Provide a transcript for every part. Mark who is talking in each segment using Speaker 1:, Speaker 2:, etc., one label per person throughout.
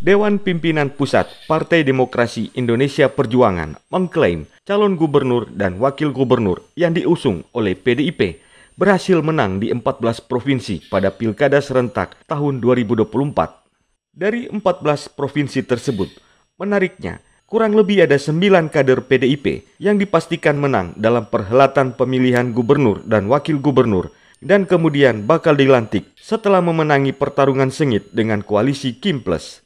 Speaker 1: Dewan Pimpinan Pusat Partai Demokrasi Indonesia Perjuangan mengklaim calon gubernur dan wakil gubernur yang diusung oleh PDIP berhasil menang di 14 provinsi pada Pilkada serentak tahun 2024. Dari 14 provinsi tersebut, menariknya, kurang lebih ada 9 kader PDIP yang dipastikan menang dalam perhelatan pemilihan gubernur dan wakil gubernur dan kemudian bakal dilantik setelah memenangi pertarungan sengit dengan koalisi Kim Plus.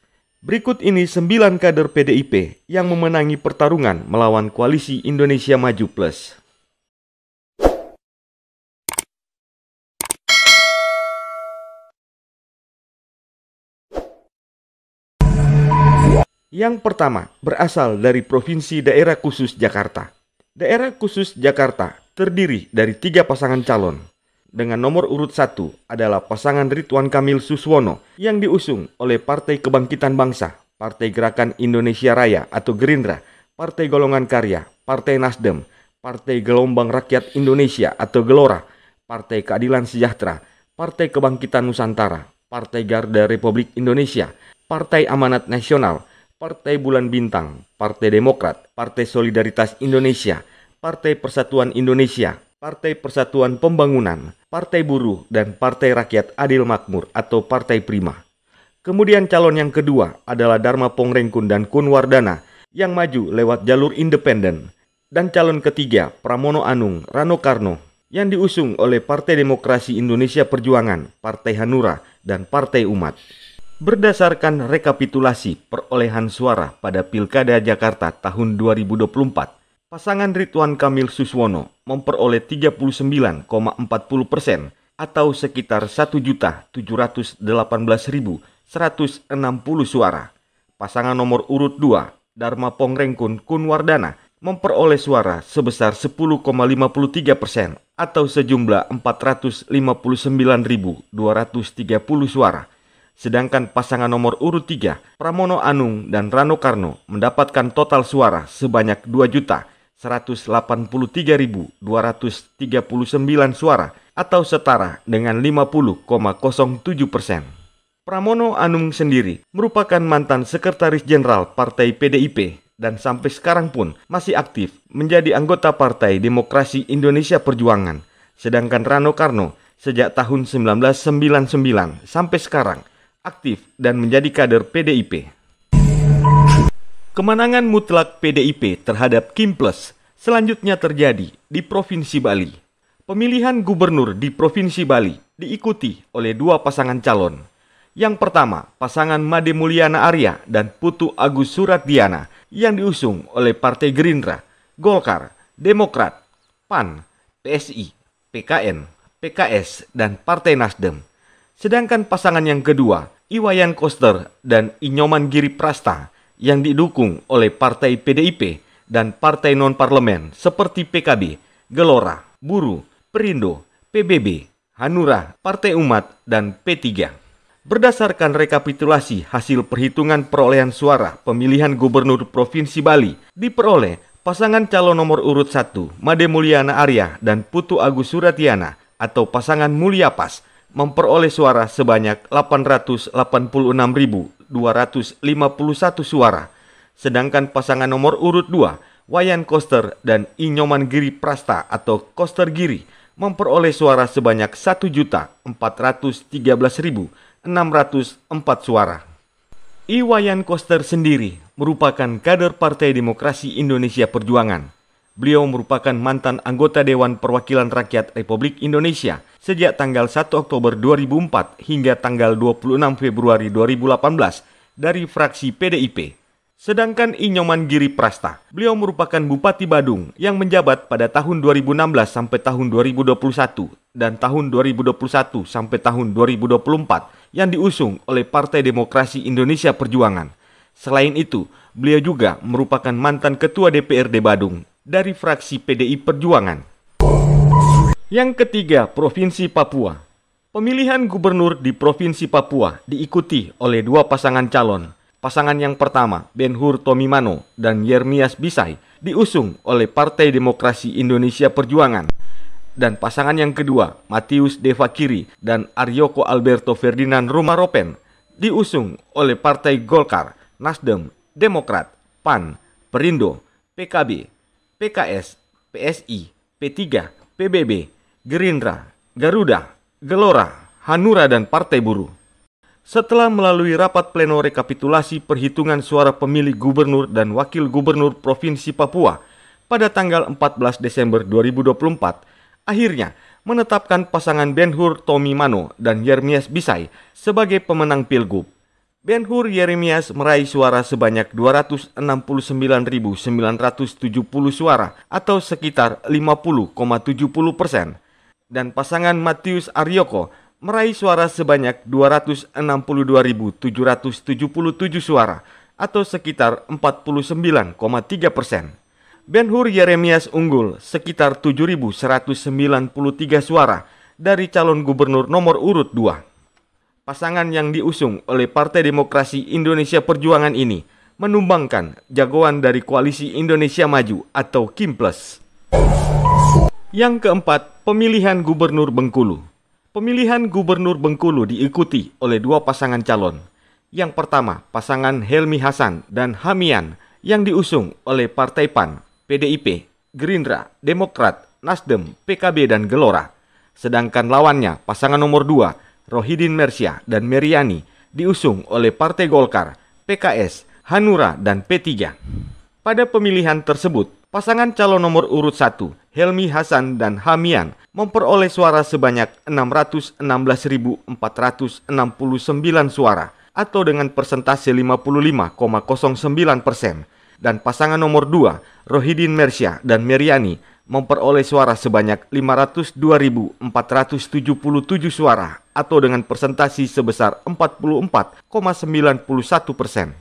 Speaker 1: Berikut ini 9 kader PDIP yang memenangi pertarungan melawan koalisi Indonesia Maju Plus. Yang pertama berasal dari Provinsi Daerah Khusus Jakarta. Daerah Khusus Jakarta terdiri dari 3 pasangan calon. Dengan nomor urut 1 adalah pasangan Ridwan Kamil Suswono yang diusung oleh Partai Kebangkitan Bangsa, Partai Gerakan Indonesia Raya atau Gerindra, Partai Golongan Karya, Partai Nasdem, Partai Gelombang Rakyat Indonesia atau Gelora, Partai Keadilan Sejahtera, Partai Kebangkitan Nusantara, Partai Garda Republik Indonesia, Partai Amanat Nasional, Partai Bulan Bintang, Partai Demokrat, Partai Solidaritas Indonesia, Partai Persatuan Indonesia, Partai Persatuan Pembangunan, Partai Buruh, dan Partai Rakyat Adil Makmur atau Partai Prima. Kemudian calon yang kedua adalah Dharma Pongrengkun dan Kun Wardana yang maju lewat jalur independen. Dan calon ketiga Pramono Anung Rano Karno yang diusung oleh Partai Demokrasi Indonesia Perjuangan, Partai Hanura, dan Partai Umat. Berdasarkan rekapitulasi perolehan suara pada Pilkada Jakarta tahun 2024, pasangan Ridwan Kamil Suswono memperoleh 39,40% atau sekitar 1.718.160 suara. Pasangan nomor urut 2, Dharma Pongrengkun Kun Wardana, memperoleh suara sebesar 10,53% atau sejumlah 459.230 suara. Sedangkan pasangan nomor urut 3, Pramono Anung dan Rano Karno, mendapatkan total suara sebanyak 2.183.239 suara atau setara dengan 50,07%. Pramono Anung sendiri merupakan mantan Sekretaris Jenderal Partai PDIP dan sampai sekarang pun masih aktif menjadi anggota Partai Demokrasi Indonesia Perjuangan. Sedangkan Rano Karno sejak tahun 1999 sampai sekarang aktif dan menjadi kader PDIP. Kemenangan mutlak PDIP terhadap Kim Plus selanjutnya terjadi di Provinsi Bali. Pemilihan gubernur di Provinsi Bali diikuti oleh 2 pasangan calon. Yang pertama, pasangan Made Mulyana Arya dan Putu Agus Suratdiana yang diusung oleh Partai Gerindra, Golkar, Demokrat, PAN, PSI, PKN, PKS, dan Partai Nasdem. Sedangkan pasangan yang kedua, Iwayan Koster dan Inyoman Giriprasta yang didukung oleh Partai PDIP dan partai non-parlemen seperti PKB, Gelora, Buruh, Perindo, PBB, Hanura, Partai Umat, dan P3. Berdasarkan rekapitulasi hasil perhitungan perolehan suara pemilihan gubernur Provinsi Bali, diperoleh pasangan calon nomor urut 1, Made Mulyana Arya dan Putu Agus Suratdiana atau pasangan Mulyapas, memperoleh suara sebanyak 886.251 suara. Sedangkan pasangan nomor urut 2, Wayan Koster dan Inyoman Giriprasta atau Koster Giri, memperoleh suara sebanyak 1.413.604 suara. Iwayan Koster sendiri merupakan kader Partai Demokrasi Indonesia Perjuangan. Beliau merupakan mantan anggota Dewan Perwakilan Rakyat Republik Indonesia sejak tanggal 1 Oktober 2004 hingga tanggal 26 Februari 2018 dari fraksi PDIP. Sedangkan Inyoman Giriprasta, beliau merupakan Bupati Badung yang menjabat pada tahun 2016 sampai tahun 2021 dan tahun 2021 sampai tahun 2024 yang diusung oleh Partai Demokrasi Indonesia Perjuangan. Selain itu, beliau juga merupakan mantan Ketua DPRD Badung dari fraksi PDI Perjuangan. Yang ketiga, Provinsi Papua. Pemilihan gubernur di Provinsi Papua diikuti oleh 2 pasangan calon. Pasangan yang pertama, Ben-Hur Tomimano dan Yermias Bisai, diusung oleh Partai Demokrasi Indonesia Perjuangan. Dan pasangan yang kedua, Matius Devakiri dan Aryoko Alberto Ferdinand Rumaropen, diusung oleh Partai Golkar, Nasdem, Demokrat, PAN, Perindo, PKB, PKS, PSI, P3, PBB, Gerindra, Garuda, Gelora, Hanura, dan Partai Buruh. Setelah melalui rapat pleno rekapitulasi perhitungan suara pemilih gubernur dan wakil gubernur Provinsi Papua pada tanggal 14 Desember 2024, akhirnya menetapkan pasangan Ben-Hur Tommy Mano dan Yeremias Bisai sebagai pemenang Pilgub. Ben-Hur Yeremias meraih suara sebanyak 269.970 suara atau sekitar 50,70%, dan pasangan Matius Aryoko meraih suara sebanyak 262.777 suara atau sekitar 49,3%. Ben-Hur Yeremias unggul sekitar 7.193 suara dari calon gubernur nomor urut 2. Pasangan yang diusung oleh Partai Demokrasi Indonesia Perjuangan ini menumbangkan jagoan dari Koalisi Indonesia Maju atau KIMPLES. Yang keempat, pemilihan gubernur Bengkulu. Pemilihan gubernur Bengkulu diikuti oleh dua pasangan calon. Yang pertama, pasangan Helmi Hasan dan Hamian yang diusung oleh Partai PAN, PDIP, Gerindra, Demokrat, Nasdem, PKB, dan Gelora. Sedangkan lawannya, pasangan nomor 2, Rohidin Mersia dan Meriani, diusung oleh Partai Golkar, PKS, Hanura, dan P3. Pada pemilihan tersebut, pasangan calon nomor urut 1, Helmi Hasan dan Hamian, memperoleh suara sebanyak 616.469 suara atau dengan persentase 55,09%, dan pasangan nomor 2, Rohidin Mersia dan Meriani, memperoleh suara sebanyak 502.477 suara atau dengan persentase sebesar 44,91%.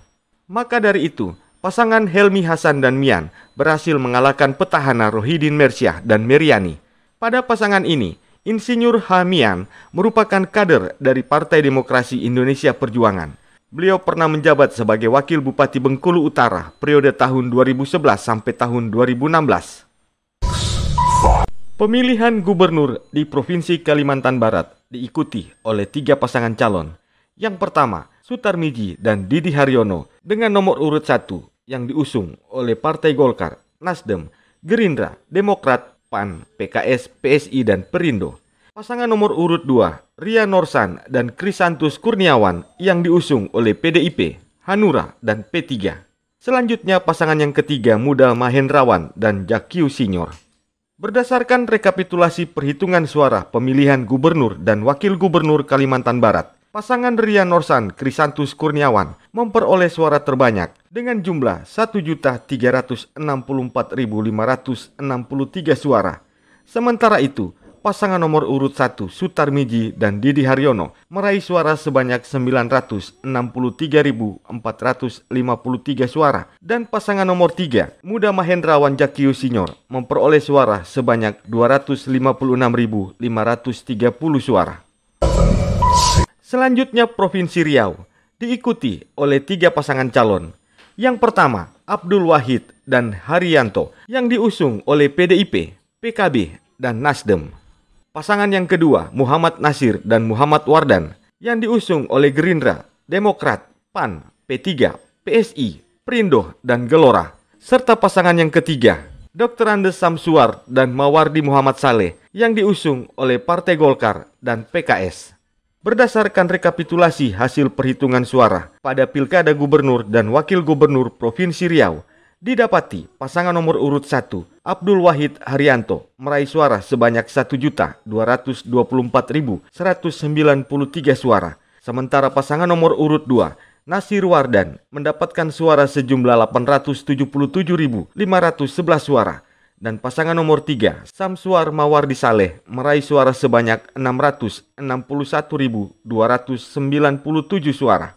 Speaker 1: Maka dari itu, pasangan Helmi Hasan dan Mian berhasil mengalahkan petahana Rohidin Mersia dan Meriani. Pada pasangan ini, Insinyur Hamian merupakan kader dari Partai Demokrasi Indonesia Perjuangan. Beliau pernah menjabat sebagai Wakil Bupati Bengkulu Utara periode tahun 2011 sampai tahun 2016. Pemilihan gubernur di Provinsi Kalimantan Barat diikuti oleh 3 pasangan calon. Yang pertama, Sutarmiji dan Didi Haryono dengan nomor urut 1 yang diusung oleh Partai Golkar, Nasdem, Gerindra, Demokrat, PAN, PKS, PSI, dan Perindo. Pasangan nomor urut 2, Ria Norsan dan Krisantus Kurniawan yang diusung oleh PDIP, Hanura, dan P3. Selanjutnya pasangan yang ketiga, Muda Mahendrawan dan Jakiu Senior. Berdasarkan rekapitulasi perhitungan suara pemilihan gubernur dan wakil gubernur Kalimantan Barat, pasangan Ria Norsan Krisantus Kurniawan memperoleh suara terbanyak dengan jumlah 1.364.563 suara. Sementara itu, pasangan nomor urut 1 Sutarmiji dan Didi Haryono meraih suara sebanyak 963.453 suara, dan pasangan nomor 3 Muda Mahendrawan Jakiu Senior memperoleh suara sebanyak 256.530 suara. Selanjutnya Provinsi Riau diikuti oleh 3 pasangan calon. Yang pertama, Abdul Wahid dan Haryanto yang diusung oleh PDIP, PKB, dan Nasdem. Pasangan yang kedua, Muhammad Nasir dan Muhammad Wardan yang diusung oleh Gerindra, Demokrat, PAN, P3, PSI, Perindo, dan Gelora. Serta pasangan yang ketiga, Dr. Andes Samsuar dan Mawardi Muhammad Saleh yang diusung oleh Partai Golkar dan PKS. Berdasarkan rekapitulasi hasil perhitungan suara pada Pilkada Gubernur dan Wakil Gubernur Provinsi Riau, didapati pasangan nomor urut 1, Abdul Wahid Haryanto, meraih suara sebanyak 1.224.193 suara. Sementara pasangan nomor urut 2, Nasir Wardan, mendapatkan suara sejumlah 877.511 suara. Dan pasangan nomor 3, Samsuar Mawardi Saleh, meraih suara sebanyak 661.297 suara.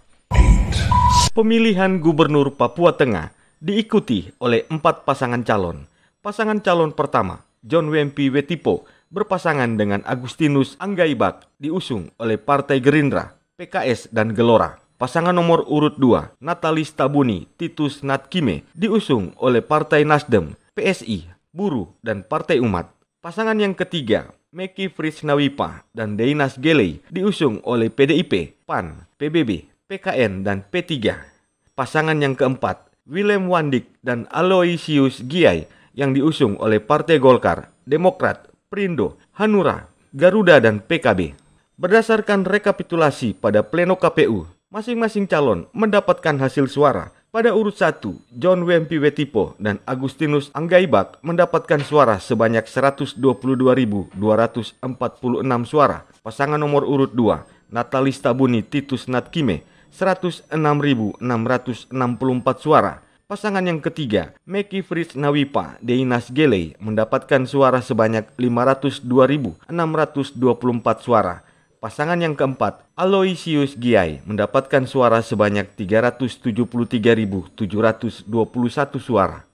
Speaker 1: Pemilihan Gubernur Papua Tengah diikuti oleh 4 pasangan calon. Pasangan calon pertama, John Wempi Wetipo, berpasangan dengan Agustinus Anggaibak, diusung oleh Partai Gerindra, PKS, dan Gelora. Pasangan nomor urut 2, Natalis Tabuni Titus Natkime, diusung oleh Partai Nasdem, PSI, Buruh, dan Partai Umat. Pasangan yang ketiga, Meki Frisnawipa dan Deinas Gelei, diusung oleh PDIP, PAN, PBB, PKN, dan P3. Pasangan yang keempat, Willem Wandik dan Aloysius Giai yang diusung oleh Partai Golkar, Demokrat, Perindo, Hanura, Garuda, dan PKB. Berdasarkan rekapitulasi pada pleno KPU, masing-masing calon mendapatkan hasil suara. Pada urut 1, John Wempi Wetipo dan Agustinus Anggaibak mendapatkan suara sebanyak 122.246 suara. Pasangan nomor urut 2, Natalista Buni Titus Natkime, 106.664 suara. Pasangan yang ketiga, Meki Fritz Nawipa Deinas Gelei mendapatkan suara sebanyak 502.624 suara. Pasangan yang keempat, Aloysius Giai mendapatkan suara sebanyak 373.721 suara.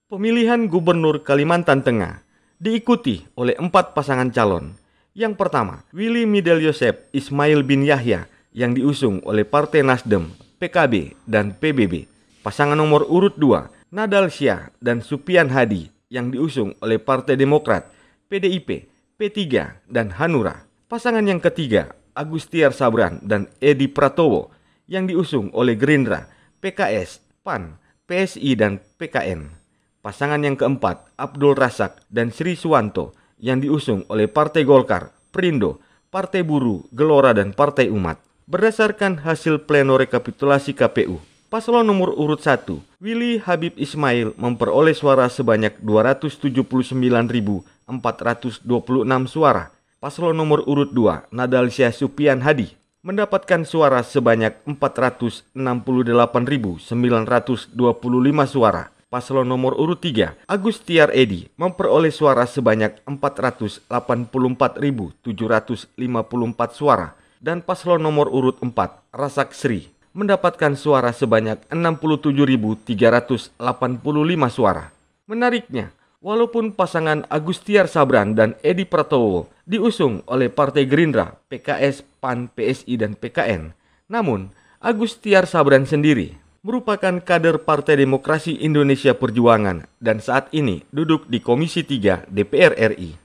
Speaker 1: Pemilihan Gubernur Kalimantan Tengah diikuti oleh 4 pasangan calon. Yang pertama, Willy Midel Yosep Ismail bin Yahya yang diusung oleh Partai Nasdem, PKB, dan PBB. Pasangan nomor urut 2, Nadal Syah dan Supian Hadi yang diusung oleh Partai Demokrat, PDIP, P3, dan Hanura. Pasangan yang ketiga, Agustiar Sabran dan Edi Pratowo yang diusung oleh Gerindra, PKS, PAN, PSI, dan PKN. Pasangan yang keempat, Abdul Razak dan Sri Suwanto yang diusung oleh Partai Golkar, Perindo, Partai Buruh, Gelora, dan Partai Umat. Berdasarkan hasil pleno rekapitulasi KPU, paslon nomor urut 1, Willy Habib Ismail memperoleh suara sebanyak 279.426 suara. Paslon nomor urut 2, Nadalsyah Supian Hadi, mendapatkan suara sebanyak 468.925 suara. Paslon nomor urut 3, Agustiar Edi, memperoleh suara sebanyak 484.754 suara. Dan paslon nomor urut 4, Razak Sri, mendapatkan suara sebanyak 67.385 suara. Menariknya, walaupun pasangan Agustiar Sabran dan Edi Pratowo diusung oleh Partai Gerindra, PKS, PAN, PSI, dan PKN, namun Agustiar Sabran sendiri merupakan kader Partai Demokrasi Indonesia Perjuangan dan saat ini duduk di Komisi 3 DPR RI.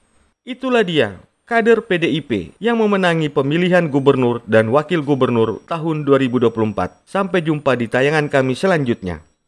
Speaker 1: Itulah dia, kader PDIP yang memenangi pemilihan gubernur dan wakil gubernur tahun 2024. Sampai jumpa di tayangan kami selanjutnya.